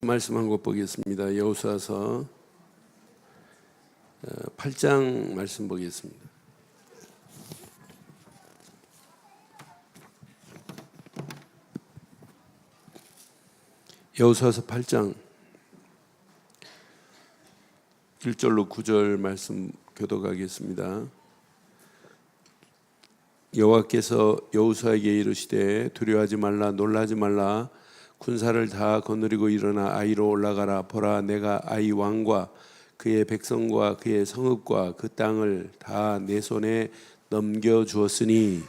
말씀 한 것 보겠습니다. 여호수아서 8장 말씀 보겠습니다. 여호수아서 8장 1절로 9절 말씀 교독하겠습니다. 여호와께서 여호수아에게 이르시되 두려워하지 말라 놀라지 말라 군사를 다 거느리고 일어나 아이로 올라가라. 보라 내가 아이 왕과 그의 백성과 그의 성읍과 그 땅을 다 내 손에 넘겨주었으니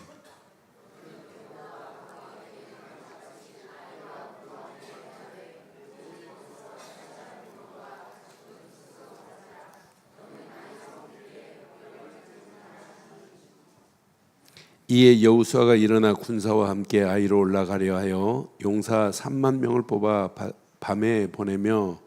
이에 여호수아가 일어나 군사와 함께 아이로 올라가려 하여 용사 3만 명을 뽑아 밤에 보내며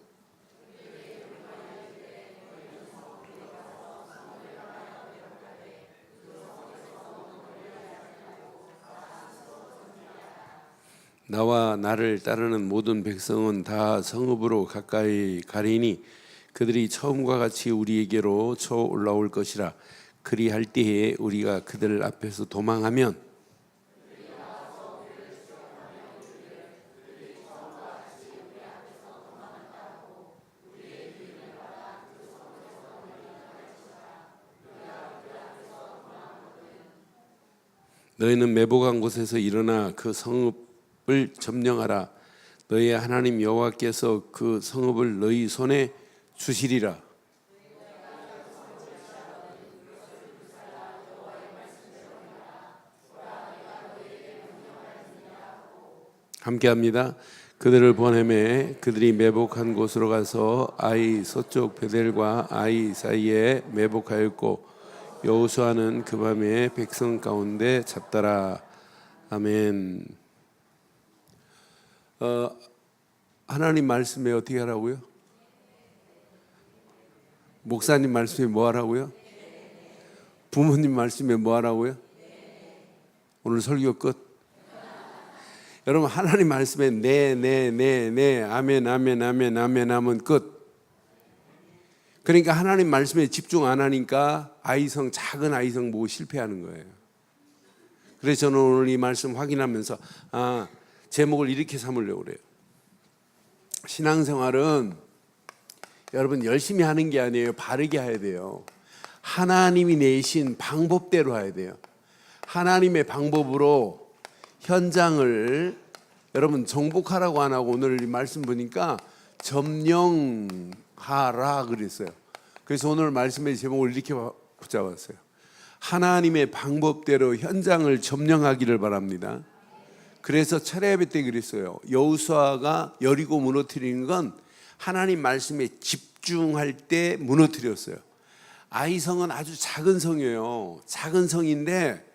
나와 나를 따르는 모든 백성은 다 성읍으로 가까이 가리니 그들이 처음과 같이 우리에게로 쳐 올라올 것이라. 그리할 때에 우리가 그들 앞에서 도망하면 너희는 매복한 곳에서 일어나 그 성읍을 점령하라. 너희의 하나님 여호와께서 그 성읍을 너희 손에 주시리라. 함께합니다. 그들을 보내매 그들이 매복한 곳으로 가서 아이 서쪽 베델과 아이 사이에 매복하였고 여호수아는 그 밤에 백성 가운데 잤더라. 아멘. 하나님 말씀에 어떻게 하라고요? 목사님 말씀에 뭐 하라고요? 부모님 말씀에 뭐 하라고요? 오늘 설교 끝. 여러분 하나님 말씀에 네 아멘 하면 끝. 그러니까 하나님 말씀에 집중 안 하니까 작은 아이성 보고 실패하는 거예요. 그래서 저는 오늘 이 말씀 확인하면서 제목을 이렇게 삼으려고 그래요. 신앙생활은 여러분 열심히 하는 게 아니에요. 바르게 해야 돼요. 하나님이 내신 방법대로 해야 돼요. 하나님의 방법으로 현장을 여러분 정복하라고 안 하고 오늘 이 말씀 보니까 점령하라 그랬어요. 그래서 오늘 말씀의 제목을 이렇게 붙잡았어요. 하나님의 방법대로 현장을 점령하기를 바랍니다. 그래서 철야예배 때 그랬어요. 여호수아가 여리고 무너뜨리는 건 하나님 말씀에 집중할 때 무너뜨렸어요. 아이성은 아주 작은 성이에요. 작은 성인데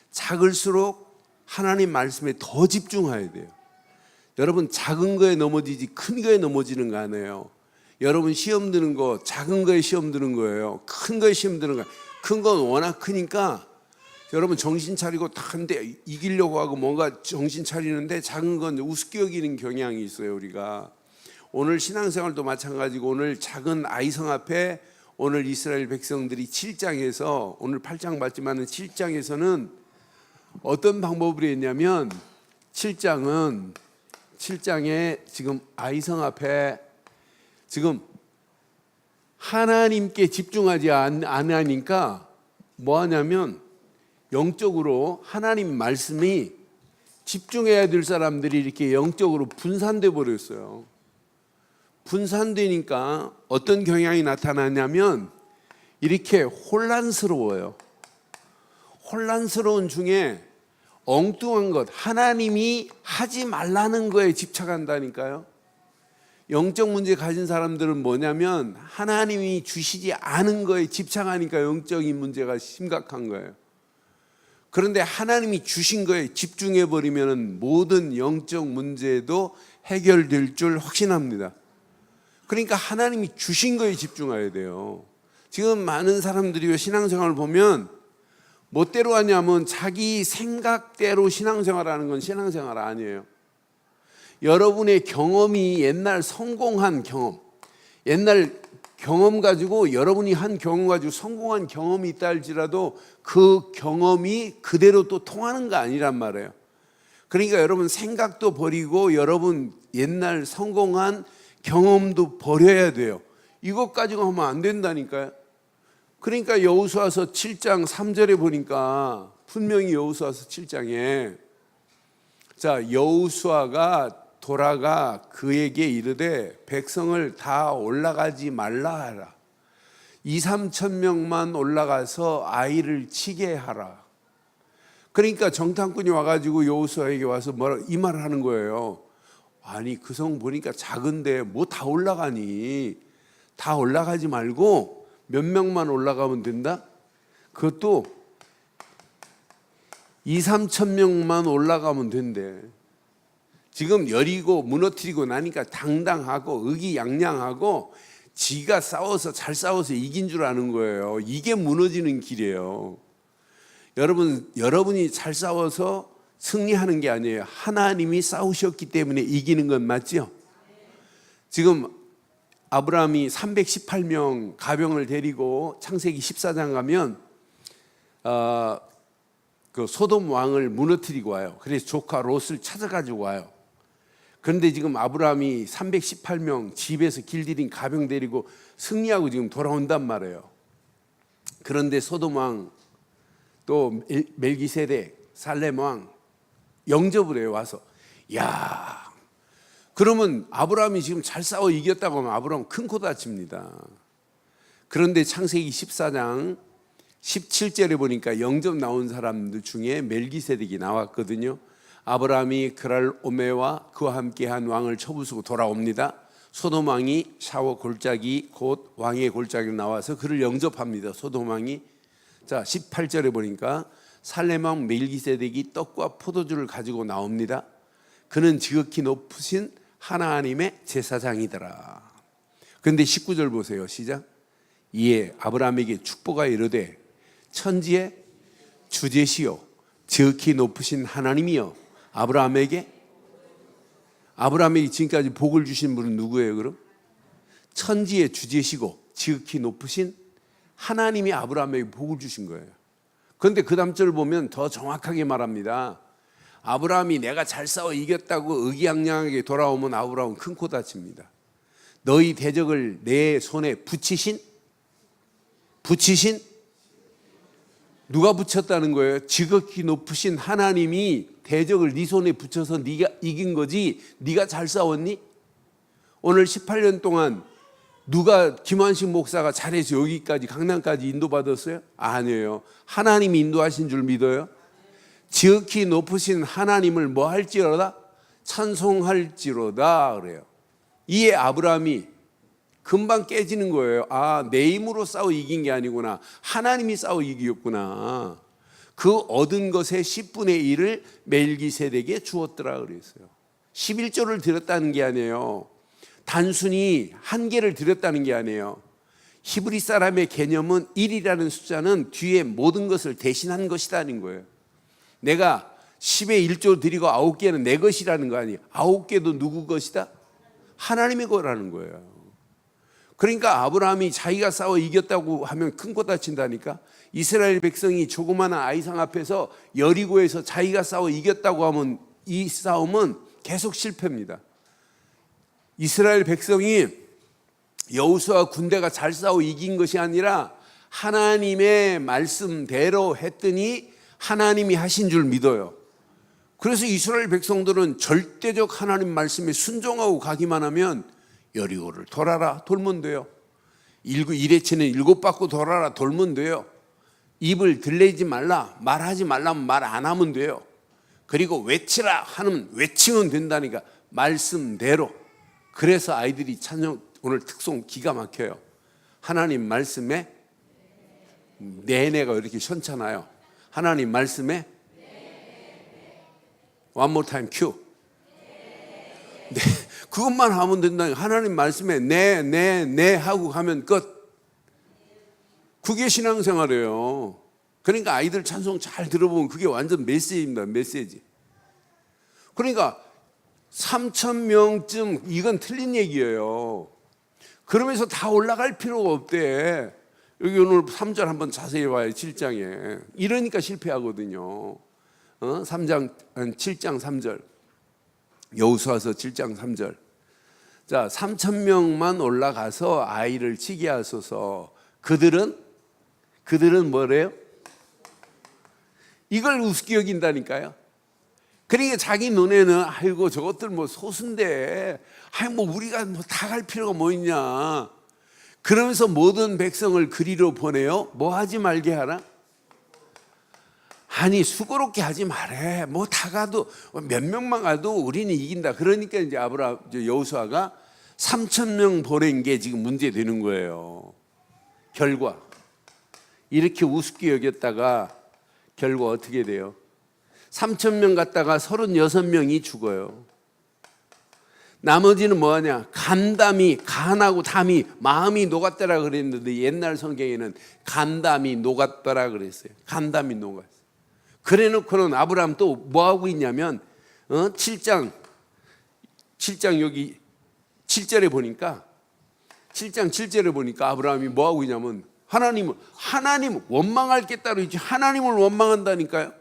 작을수록 하나님 말씀에 더 집중해야 돼요. 여러분 작은 거에 넘어지지 큰 거에 넘어지는 거 아니에요. 여러분 시험 드는 거 작은 거에 시험 드는 거예요. 큰 거에 시험 드는 거예요. 큰 건 워낙 크니까 여러분 정신 차리고 한데 이기려고 하고 뭔가 정신 차리는데 작은 건 우습게 여기는 경향이 있어요. 우리가 오늘 신앙생활도 마찬가지고 오늘 작은 아이성 앞에 오늘 이스라엘 백성들이 7장에서 오늘 8장 봤지만 7장에서는 어떤 방법으로 했냐면 7장에 지금 아이성 앞에 지금 하나님께 집중하지 않으니까 뭐 하냐면 영적으로 하나님 말씀이 집중해야 될 사람들이 이렇게 영적으로 분산돼 버렸어요. 분산되니까 어떤 경향이 나타나냐면 이렇게 혼란스러워요. 혼란스러운 중에 엉뚱한 것, 하나님이 하지 말라는 거에 집착한다니까요. 영적 문제 가진 사람들은 뭐냐면 하나님이 주시지 않은 거에 집착하니까 영적인 문제가 심각한 거예요. 그런데 하나님이 주신 거에 집중해버리면 모든 영적 문제도 해결될 줄 확신합니다. 그러니까 하나님이 주신 거에 집중해야 돼요. 지금 많은 사람들이 신앙생활을 보면 뭐대로 하냐면 자기 생각대로 신앙생활하는 건 신앙생활 아니에요. 여러분의 경험이 옛날 성공한 경험, 옛날 경험 가지고 여러분이 한 경험 가지고 성공한 경험이 있다 할지라도 그 경험이 그대로 또 통하는 거 아니란 말이에요. 그러니까 여러분 생각도 버리고 여러분 옛날 성공한 경험도 버려야 돼요. 이것 가지고 하면 안 된다니까요. 그러니까 여호수아서 7장 3절에 보니까 분명히 여호수아서 7장에 자 여호수아가 돌아가 그에게 이르되 백성을 다 올라가지 말라 하라. 2-3천 명만 올라가서 아이를 치게 하라. 그러니까 정탐꾼이 와가지고 여호수아에게 와서 이 말을 하는 거예요. 아니 그 성 보니까 작은데 뭐 다 올라가니? 다 올라가지 말고 몇 명만 올라가면 된다? 그것도 2-3천 명만 올라가면 된대. 지금 여리고 무너뜨리고 나니까 당당하고 의기양양하고 지가 싸워서 잘 싸워서 이긴 줄 아는 거예요. 이게 무너지는 길이에요. 여러분이 잘 싸워서 승리하는 게 아니에요. 하나님이 싸우셨기 때문에 이기는 건 맞죠? 지금 아브라함이 318명 가병을 데리고 창세기 14장 가면 그 소돔 왕을 무너뜨리고 와요. 그래서 조카 롯을 찾아가지고 와요. 그런데 지금 아브라함이 318명 집에서 길들인 가병 데리고 승리하고 지금 돌아온단 말이에요. 그런데 소돔 왕 또 멜기세덱 살렘 왕 영접을 해요. 와서 야 그러면 아브라함이 지금 잘 싸워 이겼다고 하면 아브라함 큰 코 다칩니다. 그런데 창세기 14장 17절에 보니까 영접 나온 사람들 중에 멜기세덱이 나왔거든요. 아브라함이 그랄오메와 그와 함께한 왕을 쳐부수고 돌아옵니다. 소돔 왕이 샤워 골짜기 곧 왕의 골짜기로 나와서 그를 영접합니다. 소돔 왕이. 자 18절에 보니까 살렘 왕 멜기세덱이 떡과 포도주를 가지고 나옵니다. 그는 지극히 높으신 하나님의 제사장이더라. 그런데 19절 보세요. 시작. 이에 아브라함에게 축복하 이르되 천지의 주제시요 지극히 높으신 하나님이여 아브라함에게 지금까지 복을 주신 분은 누구예요? 그럼 천지의 주제시고 지극히 높으신 하나님이 아브라함에게 복을 주신 거예요. 그런데 그 다음 절을 보면 더 정확하게 말합니다. 아브라함이 내가 잘 싸워 이겼다고 의기양양하게 돌아오면 아브라함은 큰 코 다칩니다. 너희 대적을 내 손에 붙이신 누가 붙였다는 거예요? 지극히 높으신 하나님이 대적을 네 손에 붙여서 네가 이긴 거지. 네가 잘 싸웠니? 오늘 18년 동안 누가 김환식 목사가 잘해서 여기까지 강남까지 인도받았어요? 아니에요. 하나님이 인도하신 줄 믿어요? 지극히 높으신 하나님을 뭐 할지로다? 찬송할지로다 그래요. 이에 아브라함이 금방 깨지는 거예요. 아, 내 힘으로 싸워 이긴 게 아니구나. 하나님이 싸워 이겼구나. 그 얻은 것의 10분의 1을 멜기세덱에게 주었더라 그랬어요. 11조를 드렸다는 게 아니에요. 단순히 한 개를 드렸다는 게 아니에요. 히브리 사람의 개념은 1이라는 숫자는 뒤에 모든 것을 대신한 것이라는 거예요. 내가 10의 1조 드리고 9개는 내 것이라는 거 아니에요. 9개도 누구 것이다? 하나님의 거라는 거예요. 그러니까 아브라함이 자기가 싸워 이겼다고 하면 큰 코 다친다니까. 이스라엘 백성이 조그마한 아이상 앞에서 여리고에서 자기가 싸워 이겼다고 하면 이 싸움은 계속 실패입니다. 이스라엘 백성이 여호수아 군대가 잘 싸워 이긴 것이 아니라 하나님의 말씀대로 했더니 하나님이 하신 줄 믿어요. 그래서 이스라엘 백성들은 절대적 하나님 말씀에 순종하고 가기만 하면 여리고를 돌아라 돌면 돼요. 일회치는 7바퀴 돌아라 돌면 돼요. 입을 들리지 말라 말하지 말라면 말 안 하면 돼요. 그리고 외치라 하면 외치면 된다니까 말씀대로. 그래서 아이들이 찬양 오늘 특송 기가 막혀요. 하나님 말씀에 네네가 이렇게 현찮아요. 하나님 말씀에 one more time cue. 네, 그것만 하면 된다니까. 하나님 말씀에 네 하고 가면 끝. 그게 신앙생활이에요. 그러니까 아이들 찬송 잘 들어보면 그게 완전 메시지입니다. 메시지. 그러니까 3,000명쯤 이건 틀린 얘기예요. 그러면서 다 올라갈 필요가 없대. 여기 오늘 3절 한번 자세히 봐요. 7장에. 이러니까 실패하거든요. 7장 3절. 여호수아서 7장 3절. 자, 3,000명만 올라가서 아이를 치게 하소서. 그들은 뭐래요? 이걸 우습게 여긴다니까요. 그러니까 자기 눈에는 아이고 저것들 뭐 소수인데, 뭐 우리가 뭐 다 갈 필요가 뭐 있냐. 그러면서 모든 백성을 그리로 보내요. 뭐 하지 말게 하라? 아니 수고롭게 하지 말해. 뭐 다 가도 몇 명만 가도 우리는 이긴다. 그러니까 이제 여호수아가 3,000명 보낸 게 지금 문제되는 거예요. 결과 이렇게 우습게 여겼다가 결과 어떻게 돼요? 3,000명 갔다가 36명이 죽어요. 나머지는 뭐하냐? 간하고 담이 마음이 녹았더라 그랬는데 옛날 성경에는 간담이 녹았더라 그랬어요. 간담이 녹았어요. 그래 놓고는 아브라함 또 뭐하고 있냐면 7장 여기 7절에 보니까 7장 7절에 보니까 아브라함이 뭐하고 있냐면 하나님 원망할 게 따로 있지. 하나님을 원망한다니까요.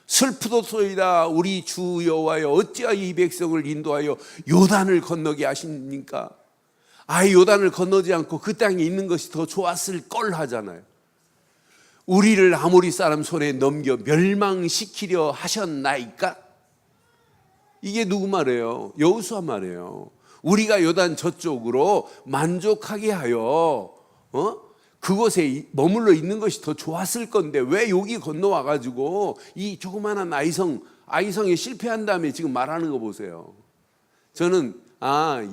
슬프도소이다 우리 주 여호와여 어찌하여 이 백성을 인도하여 요단을 건너게 하십니까? 아예 요단을 건너지 않고 그 땅에 있는 것이 더 좋았을 걸 하잖아요. 우리를 아모리 사람 손에 넘겨 멸망시키려 하셨나이까? 이게 누구 말이에요? 여호수아 말이에요. 우리가 요단 저쪽으로 만족하게 하여 그곳에 머물러 있는 것이 더 좋았을 건데 왜 여기 건너와 가지고 이 조그마한 아이성에 실패한 다음에 지금 말하는 거 보세요. 저는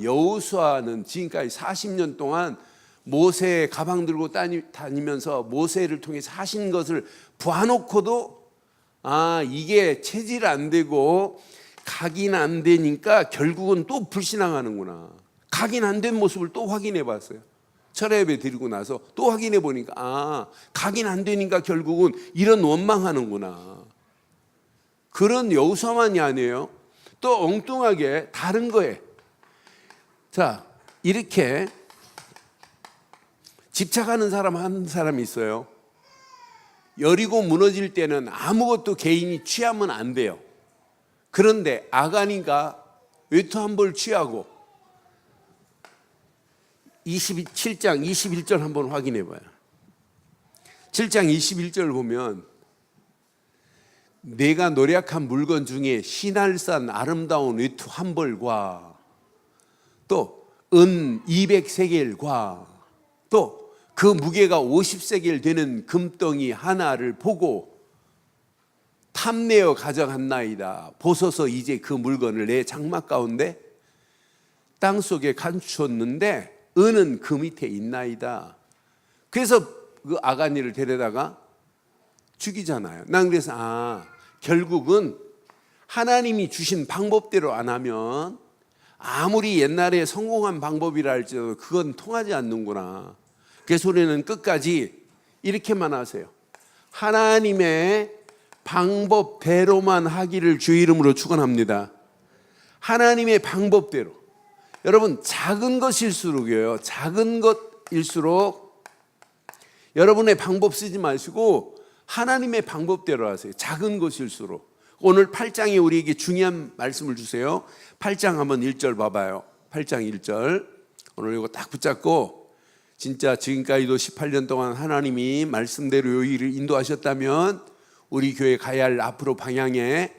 여호수아는 지금까지 40년 동안 모세의 가방 들고 다니면서 모세를 통해서 하신 것을 봐놓고도 이게 체질 안 되고 각인 안 되니까 결국은 또 불신앙하는구나. 각인 안 된 모습을 또 확인해 봤어요. 철야 예배 드리고 나서 또 확인해 보니까 각인 안 되니까 결국은 이런 원망하는구나. 그런 여호수아만이 아니에요. 또 엉뚱하게 다른 거에 자 이렇게 집착하는 사람 한 사람이 있어요. 여리고 무너질 때는 아무것도 개인이 취하면 안 돼요. 그런데 아간이가 외투 한 벌 취하고 27장 21절 한번 확인해 봐요. 7장 21절 보면 내가 노력한 물건 중에 신할산 아름다운 외투 한 벌과 또 은 200세겔과 또 그 무게가 50세겔 되는 금덩이 하나를 보고 탐내어 가져갔나이다. 보소서 이제 그 물건을 내 장막 가운데 땅속에 감추었는데 은은 그 밑에 있나이다. 그래서 그 아가니를 데려다가 죽이잖아요. 난 그래서 결국은 하나님이 주신 방법대로 안 하면 아무리 옛날에 성공한 방법이라 할지라도 그건 통하지 않는구나. 그래서 우리는 끝까지 이렇게만 하세요. 하나님의 방법대로만 하기를 주의 이름으로 축원합니다. 하나님의 방법대로. 여러분 작은 것일수록이에요. 작은 것일수록 여러분의 방법 쓰지 마시고 하나님의 방법대로 하세요. 작은 것일수록. 오늘 8장에 우리에게 중요한 말씀을 주세요. 8장 한번 1절 봐봐요. 8장 1절. 오늘 이거 딱 붙잡고 진짜 지금까지도 18년 동안 하나님이 말씀대로 이 일을 인도하셨다면 우리 교회 가야 할 앞으로 방향에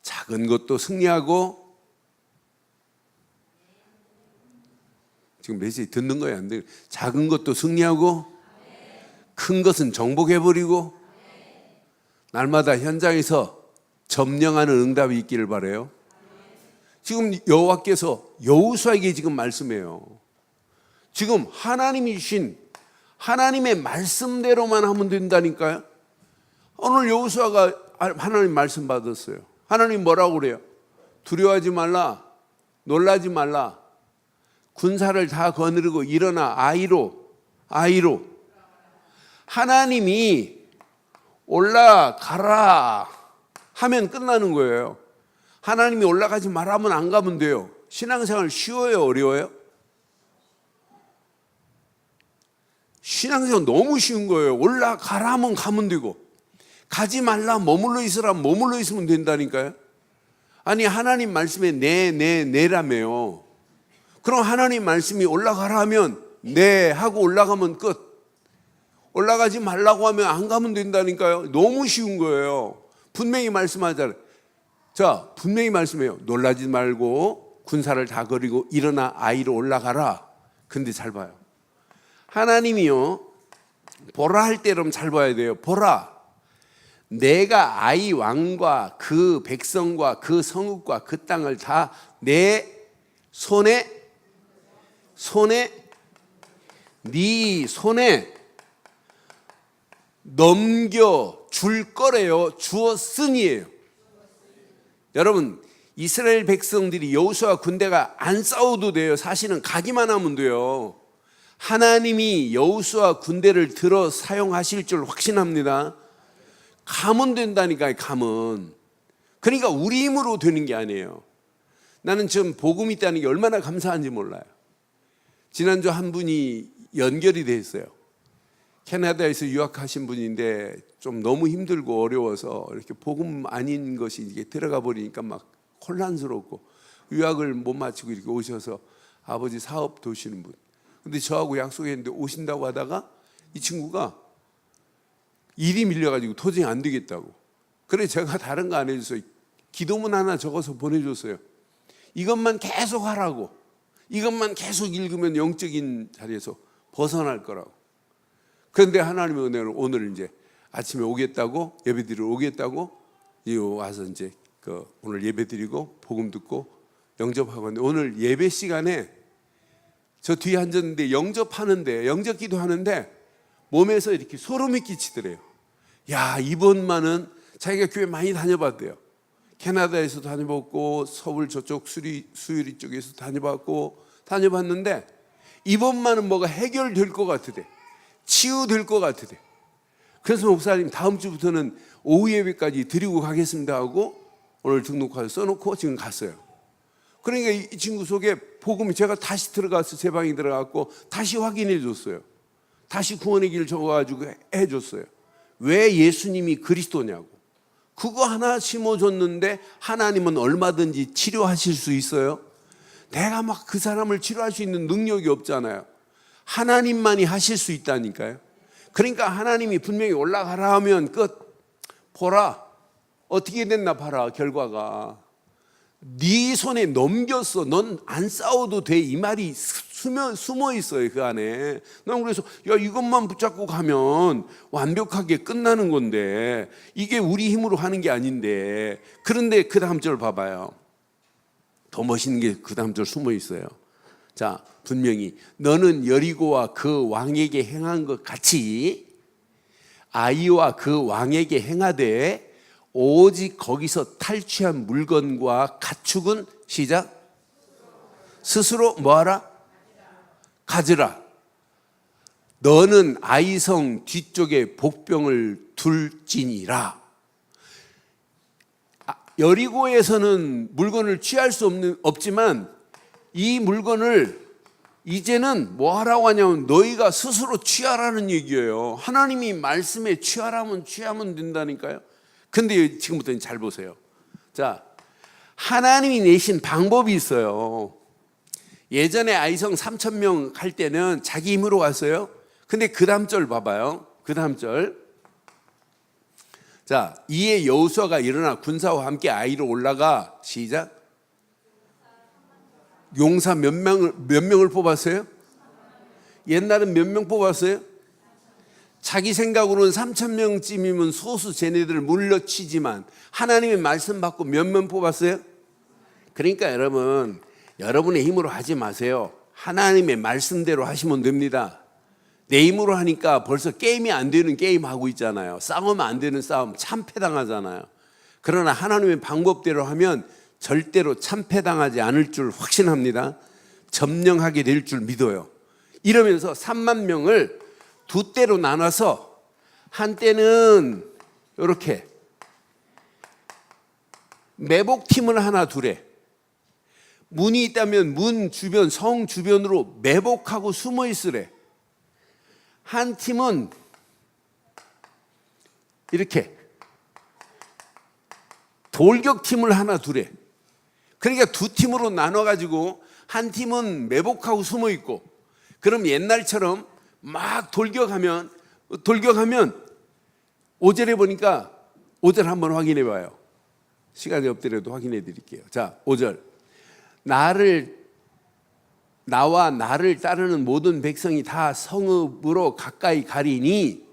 작은 것도 승리하고 지금 메시지 듣는 거야 안 돼? 작은 것도 승리하고 큰 것은 정복해버리고 날마다 현장에서 점령하는 응답이 있기를 바라요. 지금 여호와께서 여호수아에게 지금 말씀해요. 지금 하나님이 주신 하나님의 말씀대로만 하면 된다니까요. 오늘 여호수아가 하나님 말씀 받았어요. 하나님 뭐라고 그래요? 두려워하지 말라, 놀라지 말라, 군사를 다 거느리고 일어나 아이로. 하나님이 올라가라 하면 끝나는 거예요. 하나님이 올라가지 말하면 안 가면 돼요. 신앙생활 쉬워요, 어려워요? 신앙생활 너무 쉬운 거예요. 올라가라 하면 가면 되고, 가지 말라 머물러 있으라 머물러 있으면 된다니까요. 아니, 하나님 말씀에 내라며요. 그럼 하나님 말씀이 올라가라 하면 네 하고 올라가면 끝. 올라가지 말라고 하면 안 가면 된다니까요. 너무 쉬운 거예요. 분명히 말씀하잖아요. 자, 분명히 말씀해요. 놀라지 말고 군사를 다 거리고 일어나 아이로 올라가라. 근데 잘 봐요. 하나님이요, 보라 할 때는 잘 봐야 돼요. 보라, 내가 아이 왕과 그 백성과 그 성읍과 그 땅을 다 내 손에 네 손에 넘겨 줄 거래요. 주었으니예요. 여러분, 이스라엘 백성들이 여호수아 군대가 안 싸워도 돼요. 사실은 가기만 하면 돼요. 하나님이 여호수아 군대를 들어 사용하실 줄 확신합니다. 가면 된다니까요. 가면. 그러니까 우리 힘으로 되는 게 아니에요. 나는 지금 복음이 있다는 게 얼마나 감사한지 몰라요. 지난주 한 분이 연결이 돼 있어요. 캐나다에서 유학하신 분인데 좀 너무 힘들고 어려워서 이렇게 복음 아닌 것이 이게 들어가 버리니까 막 혼란스럽고 유학을 못 마치고 이렇게 오셔서 아버지 사업 도시는 분. 근데 저하고 약속했는데 오신다고 하다가 이 친구가 일이 밀려가지고 도저히 안 되겠다고. 그래 제가 다른 거 안 해줘서 기도문 하나 적어서 보내줬어요. 이것만 계속 하라고. 이것만 계속 읽으면 영적인 자리에서 벗어날 거라고. 그런데 하나님이 오늘 이제 아침에 오겠다고, 예배드리러 오겠다고 와서 이제 오늘 예배드리고 복음 듣고 영접하고 있는데, 오늘 예배 시간에 저 뒤에 앉았는데 영접 기도하는데 몸에서 이렇게 소름이 끼치더래요. 야, 이번만은 자기가 교회 많이 다녀봤대요. 캐나다에서 다녀봤고 서울 저쪽 수유리 쪽에서 다녀봤는데 이번만은 뭐가 해결될 것 같으대. 치유될 것 같으대. 그래서 목사님 다음 주부터는 오후 예배까지 드리고 가겠습니다 하고 오늘 등록해서 써놓고 지금 갔어요. 그러니까 이 친구 속에 복음이, 제가 다시 들어가서 제 방에 들어갔고 다시 확인해 줬어요. 다시 구원의 길을 적어가지고 해줬어요. 왜 예수님이 그리스도냐고. 그거 하나 심어줬는데 하나님은 얼마든지 치료하실 수 있어요. 내가 막 그 사람을 치료할 수 있는 능력이 없잖아요. 하나님만이 하실 수 있다니까요. 그러니까 하나님이 분명히 올라가라 하면 끝. 보라, 어떻게 됐나 봐라. 결과가 네 손에 넘겼어. 넌 안 싸워도 돼. 이 말이 숨어 있어요, 그 안에. 난 그래서 야, 이것만 붙잡고 가면 완벽하게 끝나는 건데 이게 우리 힘으로 하는 게 아닌데. 그런데 그 다음 절 봐봐요. 더 멋있는 게 그 다음 절 숨어 있어요. 자, 분명히 너는 여리고와 그 왕에게 행한 것 같이 아이와 그 왕에게 행하되 오직 거기서 탈취한 물건과 가축은 시작 스스로 뭐하라? 가지라. 너는 아이성 뒤쪽에 복병을 둘지니라. 여리고에서는 물건을 취할 수 없지만 이 물건을 이제는 뭐 하라고 하냐면 너희가 스스로 취하라는 얘기예요. 하나님이 말씀에 취하라면 취하면 된다니까요. 근데 지금부터 잘 보세요. 자, 하나님이 내신 방법이 있어요. 예전에 아이성 3,000명 갈 때는 자기 힘으로 갔어요. 근데 그 다음 절 봐봐요. 그 다음 절. 자, 이에 여호수아가 일어나 군사와 함께 아이로 올라가 시작. 용사 몇 명을 뽑았어요? 옛날엔 몇 명 뽑았어요? 자기 생각으로는 3,000명쯤이면 소수 쟤네들을 물러치지만 하나님의 말씀 받고 몇 명 뽑았어요? 그러니까 여러분, 여러분의 힘으로 하지 마세요. 하나님의 말씀대로 하시면 됩니다. 내 힘으로 하니까 벌써 게임이 안 되는 게임 하고 있잖아요. 싸우면 안 되는 싸움 참패당하잖아요. 그러나 하나님의 방법대로 하면 절대로 참패당하지 않을 줄 확신합니다. 점령하게 될 줄 믿어요. 이러면서 3만 명을 두 때로 나눠서 한때는 이렇게 매복팀을 하나 두래. 문이 있다면 문 주변, 성 주변으로 매복하고 숨어 있으래. 한 팀은 이렇게 돌격팀을 하나 두래. 그러니까 두 팀으로 나눠가지고 한 팀은 매복하고 숨어 있고, 그럼 옛날처럼 막 돌격하면 5절에 보니까 5절 한번 확인해 봐요. 시간이 없더라도 확인해 드릴게요. 자, 5절. 나와 나를 따르는 모든 백성이 다 성읍으로 가까이 가리니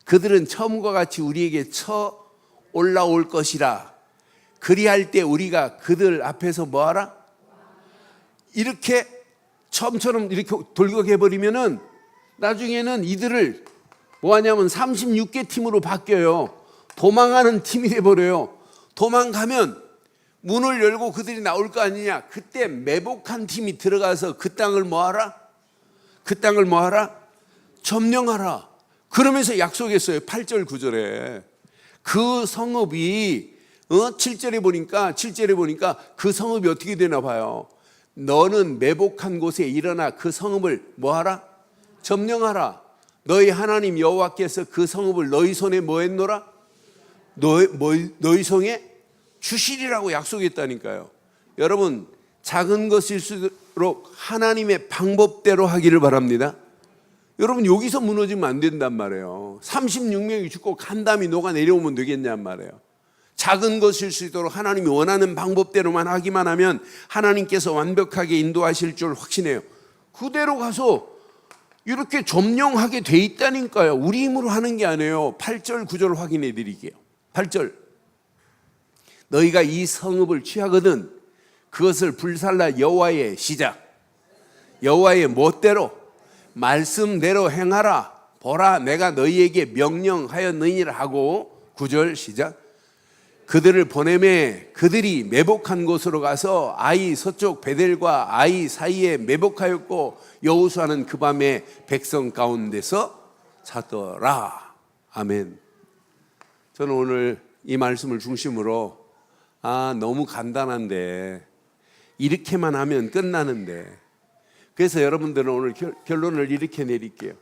그들은 처음과 같이 우리에게 쳐 올라올 것이라. 그리할 때 우리가 그들 앞에서 뭐하라? 이렇게 처음처럼 이렇게 돌격해버리면은 나중에는 이들을 뭐하냐면 36개 팀으로 바뀌어요. 도망가는 팀이 돼버려요. 도망가면 문을 열고 그들이 나올 거 아니냐. 그때 매복한 팀이 들어가서 그 땅을 뭐하라? 그 땅을 뭐하라? 점령하라. 그러면서 약속했어요. 8절 9절에 그 성읍이 7절에 보니까 그 성읍이 어떻게 되나 봐요. 너는 매복한 곳에 일어나 그 성읍을 뭐하라? 점령하라. 너희 하나님 여호와께서 그 성읍을 너희 손에 뭐 했노라? 너희 손에 주시리라고 약속했다니까요. 여러분, 작은 것일수록 하나님의 방법대로 하기를 바랍니다. 여러분, 여기서 무너지면 안 된단 말이에요. 36명이 죽고 간담이 녹아 내려오면 되겠냔 말이에요. 작은 것일 수 있도록 하나님이 원하는 방법대로만 하기만 하면 하나님께서 완벽하게 인도하실 줄 확신해요. 그대로 가서 이렇게 점령하게 돼 있다니까요. 우리 힘으로 하는 게 아니에요. 8절 9절 확인해 드릴게요. 8절. 너희가 이 성읍을 취하거든 그것을 불살라 여호와의 시작, 여호와의 멋대로 말씀대로 행하라. 보라, 내가 너희에게 명령하였느니라 하고 9절 시작. 그들을 보내매 그들이 매복한 곳으로 가서 아이 서쪽 베델과 아이 사이에 매복하였고 여호수아는 그 밤에 백성 가운데서 자더라. 아멘. 저는 오늘 이 말씀을 중심으로 너무 간단한데 이렇게만 하면 끝나는데, 그래서 여러분들은 오늘 결론을 이렇게 내릴게요.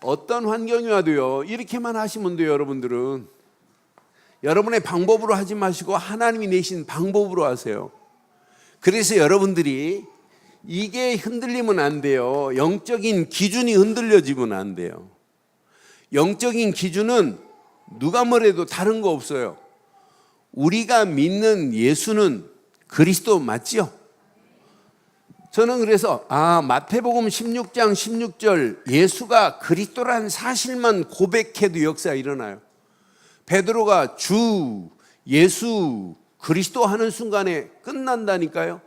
어떤 환경이 와도요 이렇게만 하시면 돼요. 여러분들은 여러분의 방법으로 하지 마시고 하나님이 내신 방법으로 하세요. 그래서 여러분들이 이게 흔들리면 안 돼요. 영적인 기준이 흔들려지면 안 돼요. 영적인 기준은 누가 뭐래도 다른 거 없어요. 우리가 믿는 예수는 그리스도 맞지요? 저는 그래서 마태복음 16장 16절 예수가 그리스도란 사실만 고백해도 역사가 일어나요. 베드로가 주 예수 그리스도 하는 순간에 끝난다니까요.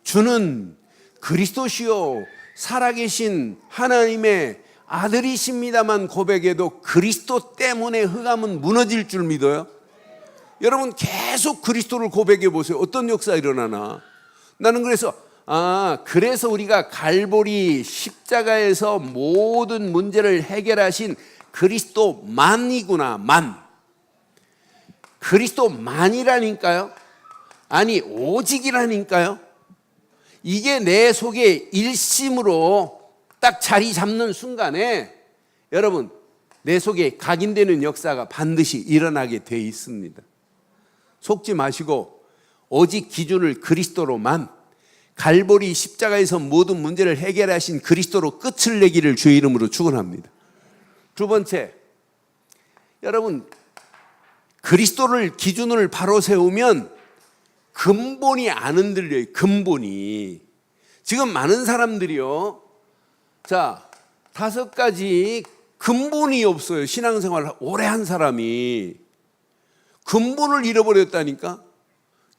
주는 그리스도시요 살아계신 하나님의 아들이십니다만 고백해도 그리스도 때문에 흑암은 무너질 줄 믿어요. 여러분 계속 그리스도를 고백해 보세요. 어떤 역사가 일어나나. 나는 그래서 그래서 우리가 갈보리 십자가에서 모든 문제를 해결하신 그리스도만이구나. 그리스도만이라니까요. 아니 오직이라니까요. 이게 내 속에 일심으로 딱 자리 잡는 순간에 여러분 내 속에 각인되는 역사가 반드시 일어나게 돼 있습니다. 속지 마시고 오직 기준을 그리스도로만, 갈보리 십자가에서 모든 문제를 해결하신 그리스도로 끝을 내기를 주의 이름으로 축원합니다. 두 번째, 여러분 그리스도를 기준을 바로 세우면 근본이 안 흔들려요. 근본이. 지금 많은 사람들이요, 자 5가지 근본이 없어요. 신앙생활을 오래 한 사람이 근본을 잃어버렸다니까.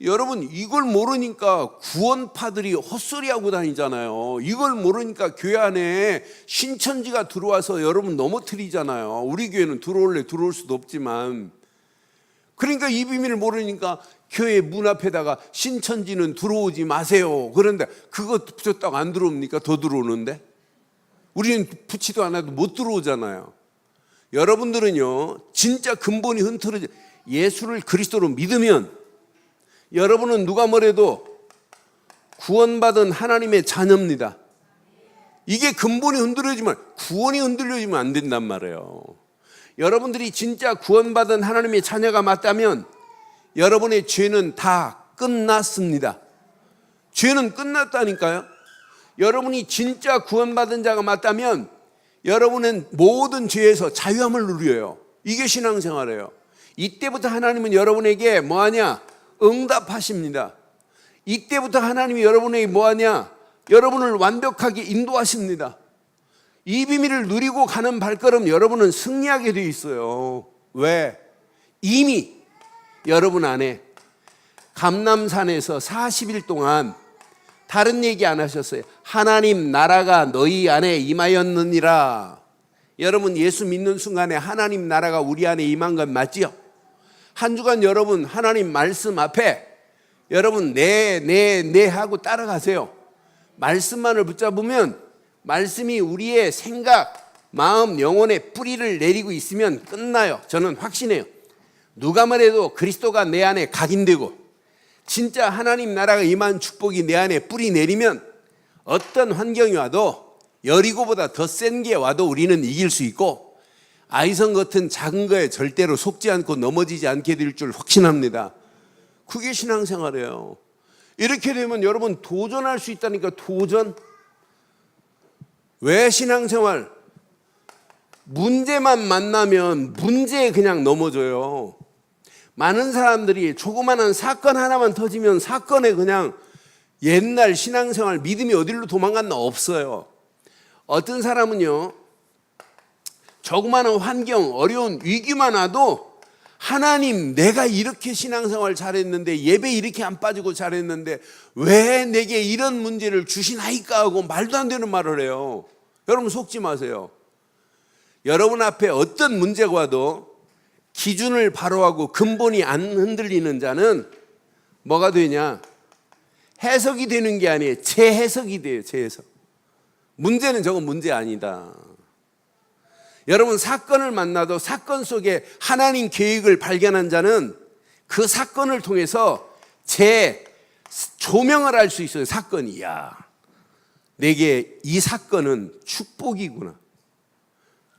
여러분 이걸 모르니까 구원파들이 헛소리하고 다니잖아요. 이걸 모르니까 교회 안에 신천지가 들어와서 여러분 넘어뜨리잖아요. 우리 교회는 들어올 수도 없지만. 그러니까 이 비밀을 모르니까 교회 문 앞에다가 신천지는 들어오지 마세요. 그런데 그거 붙였다고 안 들어옵니까? 더 들어오는데. 우리는 붙이도 않아도 못 들어오잖아요. 여러분들은요 진짜 근본이 흐트러져 예수를 그리스도로 믿으면 여러분은 누가 뭐래도 구원받은 하나님의 자녀입니다. 이게 근본이 흔들려지면, 구원이 흔들려지면 안 된단 말이에요. 여러분들이 진짜 구원받은 하나님의 자녀가 맞다면 여러분의 죄는 다 끝났습니다. 죄는 끝났다니까요. 여러분이 진짜 구원받은 자가 맞다면 여러분은 모든 죄에서 자유함을 누려요. 이게 신앙생활이에요. 이때부터 하나님은 여러분에게 뭐하냐? 응답하십니다. 이때부터 하나님이 여러분에게 뭐하냐? 여러분을 완벽하게 인도하십니다. 이 비밀을 누리고 가는 발걸음 여러분은 승리하게 되어 있어요. 왜? 이미 여러분 안에 감람산에서 40일 동안 다른 얘기 안 하셨어요. 하나님 나라가 너희 안에 임하였느니라. 여러분 예수 믿는 순간에 하나님 나라가 우리 안에 임한 건 맞지요? 한 주간 여러분 하나님 말씀 앞에 여러분 네 하고 따라가세요. 말씀만을 붙잡으면 말씀이 우리의 생각, 마음, 영혼에 뿌리를 내리고 있으면 끝나요. 저는 확신해요. 누가 말해도 그리스도가 내 안에 각인되고 진짜 하나님 나라가 임한 축복이 내 안에 뿌리 내리면 어떤 환경이 와도 여리고보다 더 센 게 와도 우리는 이길 수 있고 아이성 같은 작은 거에 절대로 속지 않고 넘어지지 않게 될 줄 확신합니다. 그게 신앙생활이에요. 이렇게 되면 여러분 도전할 수 있다니까. 도전. 왜 신앙생활? 문제만 만나면 문제에 그냥 넘어져요. 많은 사람들이 조그마한 사건 하나만 터지면 사건에 그냥 옛날 신앙생활 믿음이 어디로 도망갔나 없어요. 어떤 사람은요 조그마한 환경 어려운 위기만 와도 하나님 내가 이렇게 신앙생활 잘했는데 예배 이렇게 안 빠지고 잘했는데 왜 내게 이런 문제를 주시나이까 하고 말도 안 되는 말을 해요. 여러분 속지 마세요. 여러분 앞에 어떤 문제가 와도 기준을 바로 하고 근본이 안 흔들리는 자는 뭐가 되냐? 해석이 되는 게 아니에요. 재해석이 돼요. 재해석. 문제는 저건 문제 아니다. 여러분 사건을 만나도 사건 속에 하나님 계획을 발견한 자는 그 사건을 통해서 조명을 할 수 있어요. 사건이 내게 이 사건은 축복이구나.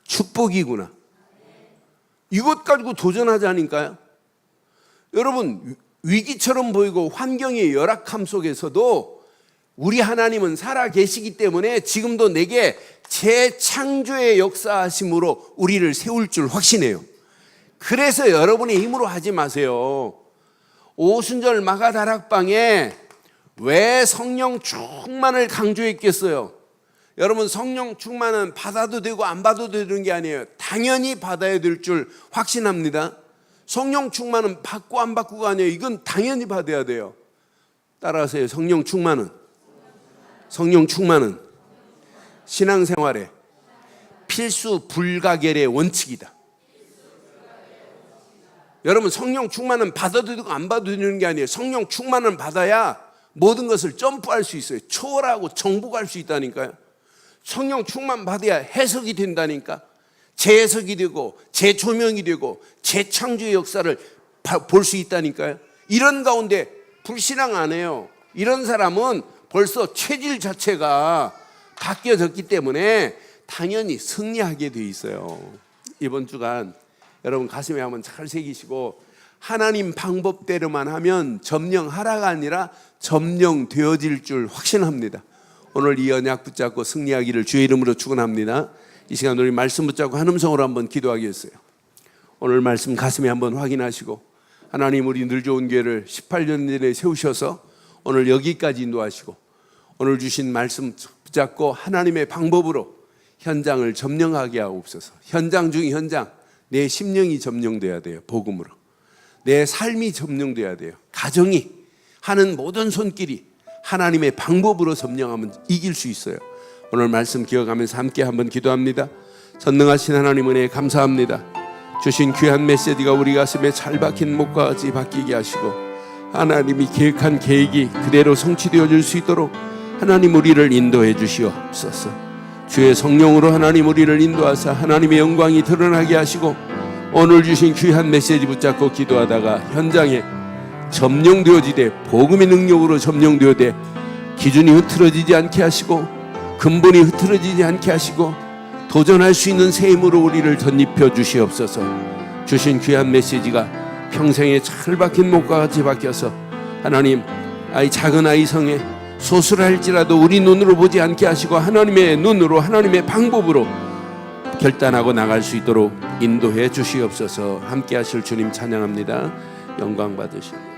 축복이구나. 이것 가지고 도전하자니까요. 여러분 위기처럼 보이고 환경의 열악함 속에서도 우리 하나님은 살아 계시기 때문에 지금도 내게 재창조의 역사하심으로 우리를 세울 줄 확신해요. 그래서 여러분의 힘으로 하지 마세요. 오순절 마가다락방에 왜 성령 충만을 강조했겠어요? 여러분 성령 충만은 받아도 되고 안 받아도 되는 게 아니에요. 당연히 받아야 될 줄 확신합니다. 성령 충만은 받고 안 받고가 아니에요. 이건 당연히 받아야 돼요. 따라하세요. 성령 충만은 신앙생활의 필수 불가결의 원칙이다. 여러분 성령 충만은 받아도 되고 안 받아도 되는 게 아니에요. 성령 충만은 받아야 모든 것을 점프할 수 있어요. 초월하고 정복할 수 있다니까요. 성령 충만 받아야 해석이 된다니까. 재해석이 되고 재조명이 되고 재창조의 역사를 볼 수 있다니까요. 이런 가운데 불신앙 안 해요. 이런 사람은 벌써 체질 자체가 바뀌어졌기 때문에 당연히 승리하게 돼 있어요. 이번 주간 여러분 가슴에 한번 잘 새기시고 하나님 방법대로만 하면 점령하라가 아니라 점령되어질 줄 확신합니다. 오늘 이 언약 붙잡고 승리하기를 주의 이름으로 축원합니다. 이 시간 우리 말씀 붙잡고 한 음성으로 한번 기도하겠어요. 오늘 말씀 가슴에 한번 확인하시고 하나님 우리 늘 좋은 교회를 18년 전에 세우셔서 오늘 여기까지 인도하시고 오늘 주신 말씀 붙잡고 하나님의 방법으로 현장을 점령하게 하옵소서. 현장 중에 현장, 내 심령이 점령돼야 돼요. 복음으로. 내 삶이 점령돼야 돼요. 가정이 하는 모든 손길이 하나님의 방법으로 점령하면 이길 수 있어요. 오늘 말씀 기억하면서 함께 한번 기도합니다. 전능하신 하나님 은혜 감사합니다. 주신 귀한 메시지가 우리 가슴에 잘 박힌 목과 같이 바뀌게 하시고 하나님이 계획한 계획이 그대로 성취되어질 수 있도록 하나님 우리를 인도해 주시옵소서. 주의 성령으로 하나님 우리를 인도하사 하나님의 영광이 드러나게 하시고 오늘 주신 귀한 메시지 붙잡고 기도하다가 현장에 점령되어지되 복음의 능력으로 점령되어되 기준이 흐트러지지 않게 하시고 근본이 흐트러지지 않게 하시고 도전할 수 있는 새 힘으로 우리를 덧입혀 주시옵소서. 주신 귀한 메시지가 평생에 잘 박힌 목과 같이 박혀서 하나님 작은 아이 성에 소수할지라도 우리 눈으로 보지 않게 하시고 하나님의 눈으로 하나님의 방법으로 결단하고 나갈 수 있도록 인도해 주시옵소서. 함께 하실 주님 찬양합니다. 영광 받으시옵소서.